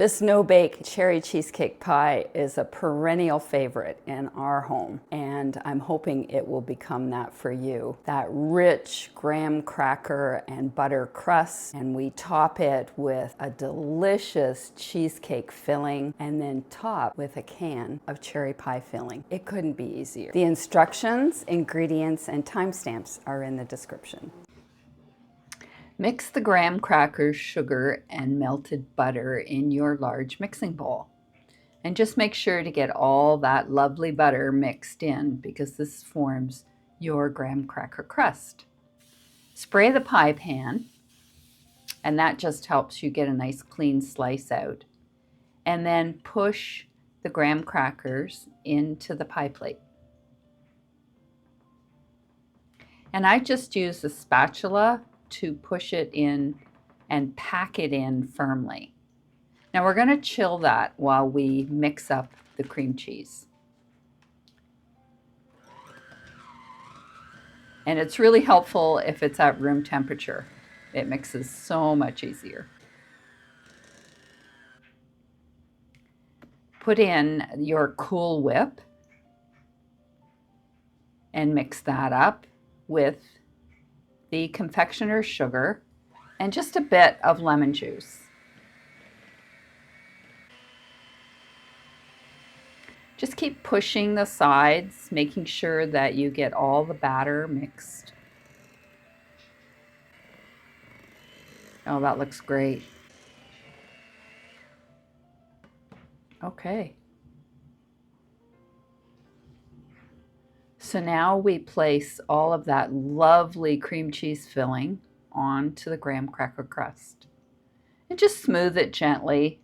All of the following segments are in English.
This no-bake cherry cheesecake pie is a perennial favorite in our home, and I'm hoping it will become that for you. That rich graham cracker and butter crust, and we top it with a delicious cheesecake filling, and then top with a can of cherry pie filling. It couldn't be easier. The instructions, ingredients, and timestamps are in the description. Mix the graham crackers, sugar, and melted butter in your large mixing bowl. And just make sure to get all that lovely butter mixed in because this forms your graham cracker crust. Spray the pie pan, and that just helps you get a nice clean slice out. And then push the graham crackers into the pie plate. And I just use a spatula to push it in and pack it in firmly. Now we're going to chill that while we mix up the cream cheese. And it's really helpful if it's at room temperature. It mixes so much easier. Put in your Cool Whip and mix that up with the confectioner's sugar and just a bit of lemon juice. Just keep pushing the sides, making sure that you get all the batter mixed. Oh, that looks great. Okay. So now we place all of that lovely cream cheese filling onto the graham cracker crust. And just smooth it gently.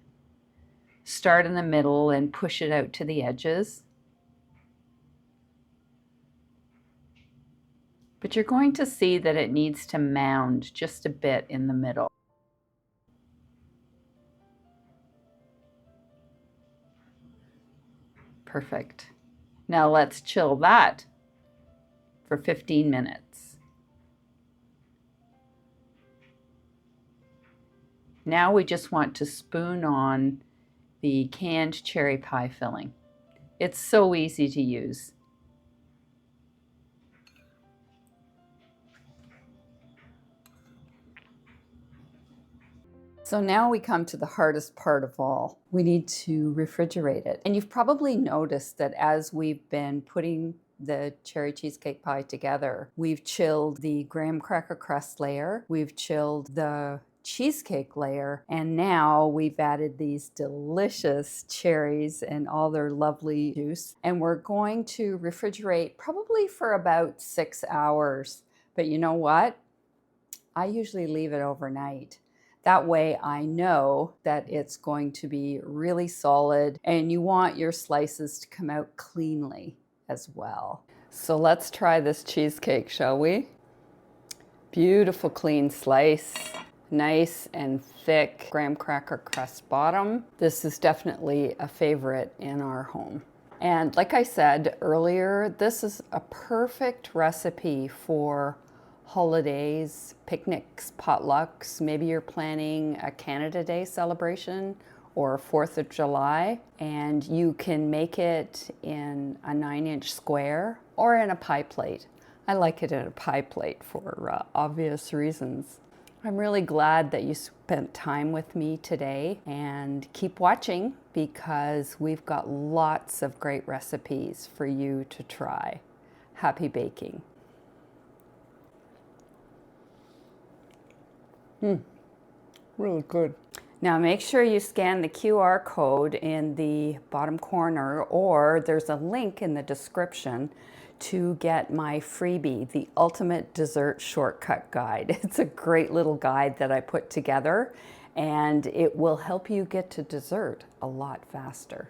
Start in the middle and push it out to the edges. But you're going to see that it needs to mound just a bit in the middle. Perfect. Now let's chill that for 15 minutes. Now we just want to spoon on the canned cherry pie filling. It's so easy to use. So now we come to the hardest part of all. We need to refrigerate it. And you've probably noticed that as we've been putting the cherry cheesecake pie together, we've chilled the graham cracker crust layer, we've chilled the cheesecake layer, and now we've added these delicious cherries and all their lovely juice. And we're going to refrigerate probably for about 6 hours. But you know what? I usually leave it overnight. That way I know that it's going to be really solid, and you want your slices to come out cleanly as well. So let's try this cheesecake, shall we? Beautiful clean slice, nice and thick graham cracker crust bottom. This is definitely a favorite in our home. And like I said earlier, this is a perfect recipe for holidays, picnics, potlucks. Maybe you're planning a Canada Day celebration or 4th of July, and you can make it in a 9-inch square or in a pie plate. I like it in a pie plate for obvious reasons. I'm really glad that you spent time with me today, and keep watching because we've got lots of great recipes for you to try. Happy baking. Really good. Now make sure you scan the QR code in the bottom corner, or there's a link in the description to get my freebie, the Ultimate Dessert Shortcut Guide. It's a great little guide that I put together, and it will help you get to dessert a lot faster.